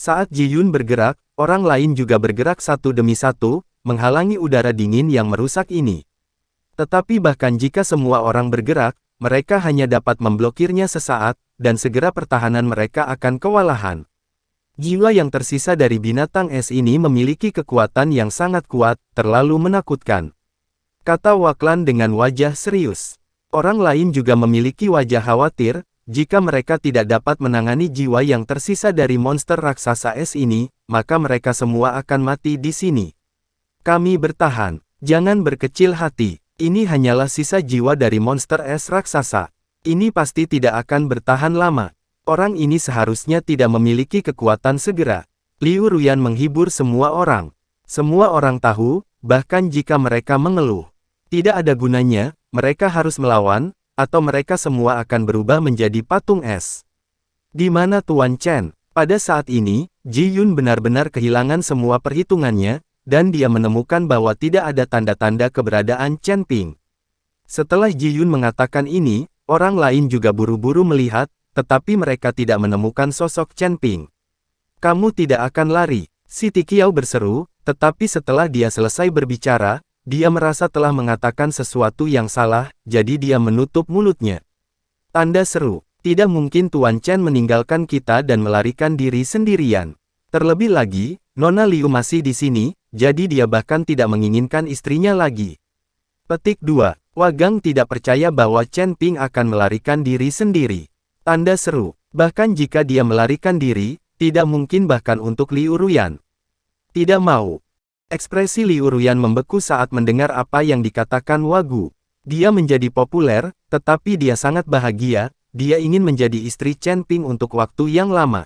Saat Ji Yun bergerak, orang lain juga bergerak satu demi satu, menghalangi udara dingin yang merusak ini. Tetapi bahkan jika semua orang bergerak, mereka hanya dapat memblokirnya sesaat, dan segera pertahanan mereka akan kewalahan. Jiwa yang tersisa dari binatang es ini memiliki kekuatan yang sangat kuat, terlalu menakutkan. Kata Waklan dengan wajah serius. Orang lain juga memiliki wajah khawatir, jika mereka tidak dapat menangani jiwa yang tersisa dari monster raksasa es ini, maka mereka semua akan mati di sini. Kami bertahan, jangan berkecil hati, ini hanyalah sisa jiwa dari monster es raksasa. Ini pasti tidak akan bertahan lama. Orang ini seharusnya tidak memiliki kekuatan segera. Liu Ruyan menghibur semua orang. Semua orang tahu, bahkan jika mereka mengeluh. Tidak ada gunanya, mereka harus melawan, atau mereka semua akan berubah menjadi patung es. Di mana Tuan Chen? Pada saat ini, Ji Yun benar-benar kehilangan semua perhitungannya, dan dia menemukan bahwa tidak ada tanda-tanda keberadaan Chen Ping. Setelah Ji Yun mengatakan ini, orang lain juga buru-buru melihat, tetapi mereka tidak menemukan sosok Chen Ping. Kamu tidak akan lari, si Tikiao berseru, tetapi setelah dia selesai berbicara, dia merasa telah mengatakan sesuatu yang salah, jadi dia menutup mulutnya. Tanda seru, tidak mungkin Tuan Chen meninggalkan kita dan melarikan diri sendirian. Terlebih lagi, Nona Liu masih di sini, jadi dia bahkan tidak menginginkan istrinya lagi. Petik 2. Wagang tidak percaya bahwa Chen Ping akan melarikan diri sendiri. Tanda seru, bahkan jika dia melarikan diri, tidak mungkin bahkan untuk Liu Ruyan. Tidak mau. Ekspresi Liu Ruyan membeku saat mendengar apa yang dikatakan Wagu. Dia menjadi populer, tetapi dia sangat bahagia, dia ingin menjadi istri Chen Ping untuk waktu yang lama.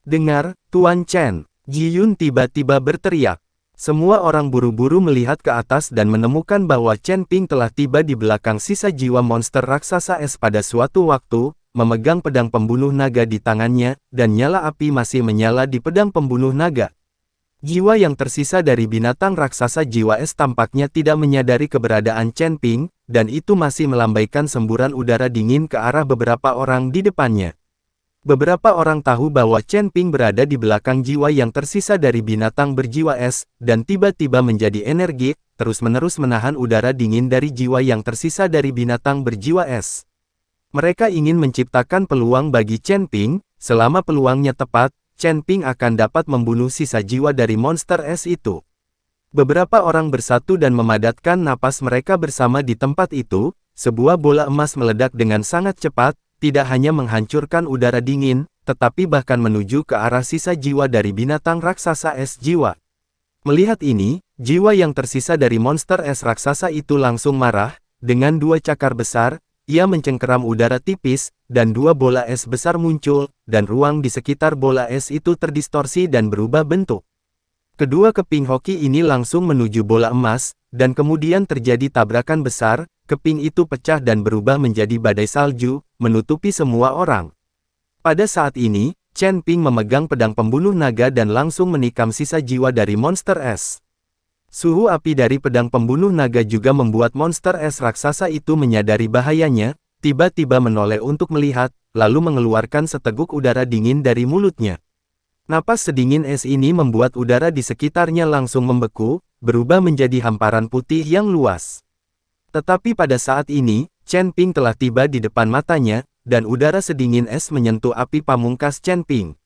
Dengar, Tuan Chen, Ji Yun tiba-tiba berteriak. Semua orang buru-buru melihat ke atas dan menemukan bahwa Chen Ping telah tiba di belakang sisa jiwa monster raksasa es pada suatu waktu, memegang pedang pembunuh naga di tangannya, dan nyala api masih menyala di pedang pembunuh naga. Jiwa yang tersisa dari binatang raksasa jiwa es tampaknya tidak menyadari keberadaan Chen Ping, dan itu masih melambaikan semburan udara dingin ke arah beberapa orang di depannya. Beberapa orang tahu bahwa Chen Ping berada di belakang jiwa yang tersisa dari binatang berjiwa es, dan tiba-tiba menjadi energik, terus-menerus menahan udara dingin dari jiwa yang tersisa dari binatang berjiwa es. Mereka ingin menciptakan peluang bagi Chen Ping, selama peluangnya tepat, Chen Ping akan dapat membunuh sisa jiwa dari monster es itu. Beberapa orang bersatu dan memadatkan napas mereka bersama di tempat itu, sebuah bola emas meledak dengan sangat cepat, tidak hanya menghancurkan udara dingin, tetapi bahkan menuju ke arah sisa jiwa dari binatang raksasa es jiwa. Melihat ini, jiwa yang tersisa dari monster es raksasa itu langsung marah, dengan dua cakar besar, ia mencengkeram udara tipis, dan dua bola es besar muncul, dan ruang di sekitar bola es itu terdistorsi dan berubah bentuk. Kedua keping hoki ini langsung menuju bola emas, dan kemudian terjadi tabrakan besar, keping itu pecah dan berubah menjadi badai salju, menutupi semua orang. Pada saat ini, Chen Ping memegang pedang pembunuh naga dan langsung menikam sisa jiwa dari monster es. Suhu api dari pedang pembunuh naga juga membuat monster es raksasa itu menyadari bahayanya, tiba-tiba menoleh untuk melihat, lalu mengeluarkan seteguk udara dingin dari mulutnya. Napas sedingin es ini membuat udara di sekitarnya langsung membeku, berubah menjadi hamparan putih yang luas. Tetapi pada saat ini, Chen Ping telah tiba di depan matanya, dan udara sedingin es menyentuh api pamungkas Chen Ping.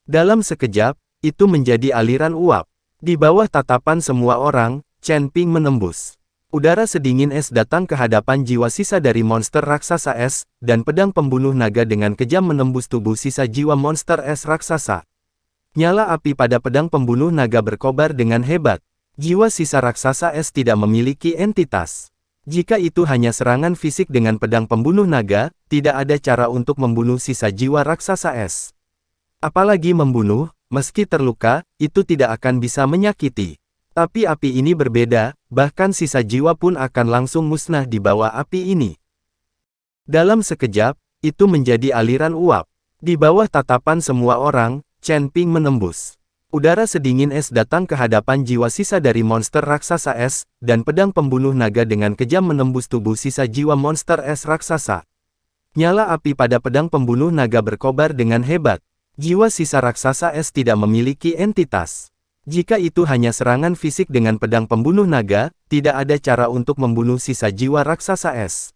Dalam sekejap, itu menjadi aliran uap. Di bawah tatapan semua orang, Chen Ping menembus. Udara sedingin es datang ke hadapan jiwa sisa dari monster raksasa es, dan pedang pembunuh naga dengan kejam menembus tubuh sisa jiwa monster es raksasa. Nyala api pada pedang pembunuh naga berkobar dengan hebat. Jiwa sisa raksasa es tidak memiliki entitas. Jika itu hanya serangan fisik dengan pedang pembunuh naga, tidak ada cara untuk membunuh sisa jiwa raksasa es. Apalagi membunuh, meski terluka, itu tidak akan bisa menyakiti. Tapi api ini berbeda, bahkan sisa jiwa pun akan langsung musnah di bawah api ini. Dalam sekejap, itu menjadi aliran uap. Di bawah tatapan semua orang, Chen Ping menembus. Udara sedingin es datang ke hadapan jiwa sisa dari monster raksasa es, dan pedang pembunuh naga dengan kejam menembus tubuh sisa jiwa monster es raksasa. Nyala api pada pedang pembunuh naga berkobar dengan hebat. Jiwa sisa raksasa es tidak memiliki entitas. Jika itu hanya serangan fisik dengan pedang pembunuh naga, tidak ada cara untuk membunuh sisa jiwa raksasa es.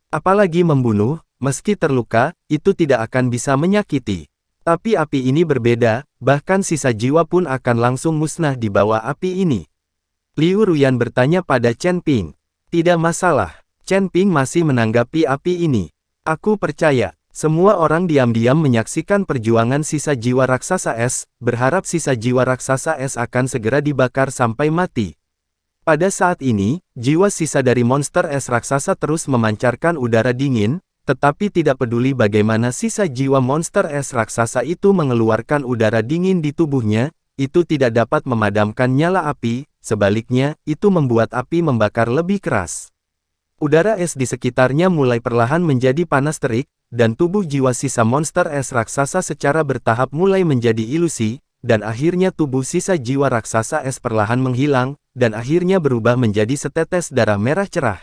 Apalagi membunuh, meski terluka, itu tidak akan bisa menyakiti. Tapi api ini berbeda, bahkan sisa jiwa pun akan langsung musnah di bawah api ini. Liu Ruyan bertanya pada Chen Ping. Tidak masalah. Chen Ping masih menanggapi api ini. Aku percaya. Semua orang diam-diam menyaksikan perjuangan sisa jiwa raksasa es, berharap sisa jiwa raksasa es akan segera dibakar sampai mati. Pada saat ini, jiwa sisa dari monster es raksasa terus memancarkan udara dingin, tetapi tidak peduli bagaimana sisa jiwa monster es raksasa itu mengeluarkan udara dingin di tubuhnya, itu tidak dapat memadamkan nyala api, sebaliknya, itu membuat api membakar lebih keras. Udara es di sekitarnya mulai perlahan menjadi panas terik, dan tubuh jiwa sisa monster es raksasa secara bertahap mulai menjadi ilusi, dan akhirnya tubuh sisa jiwa raksasa es perlahan menghilang, dan akhirnya berubah menjadi setetes darah merah cerah.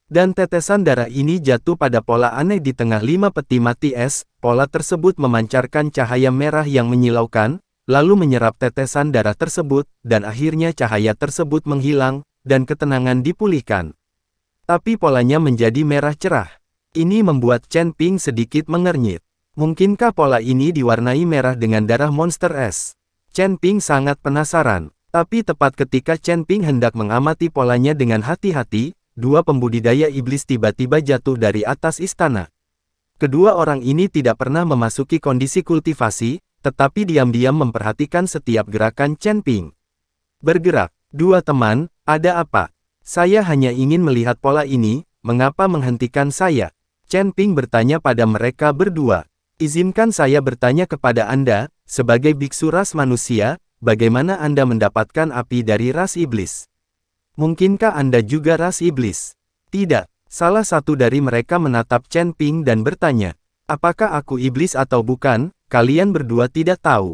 Dan tetesan darah ini jatuh pada pola aneh di tengah 5 peti mati es, pola tersebut memancarkan cahaya merah yang menyilaukan, lalu menyerap tetesan darah tersebut, dan akhirnya cahaya tersebut menghilang, dan ketenangan dipulihkan. Tapi polanya menjadi merah cerah. Ini membuat Chen Ping sedikit mengernyit. Mungkinkah pola ini diwarnai merah dengan darah monster es? Chen Ping sangat penasaran. Tapi tepat ketika Chen Ping hendak mengamati polanya dengan hati-hati, dua pembudidaya iblis tiba-tiba jatuh dari atas istana. Kedua orang ini tidak pernah memasuki kondisi kultivasi, tetapi diam-diam memperhatikan setiap gerakan Chen Ping. Bergerak. Dua teman, ada apa? Saya hanya ingin melihat pola ini, mengapa menghentikan saya? Chen Ping bertanya pada mereka berdua. Izinkan saya bertanya kepada Anda, sebagai biksu ras manusia, bagaimana Anda mendapatkan api dari ras iblis? Mungkinkah Anda juga ras iblis? Tidak. Salah satu dari mereka menatap Chen Ping dan bertanya, apakah aku iblis atau bukan, kalian berdua tidak tahu.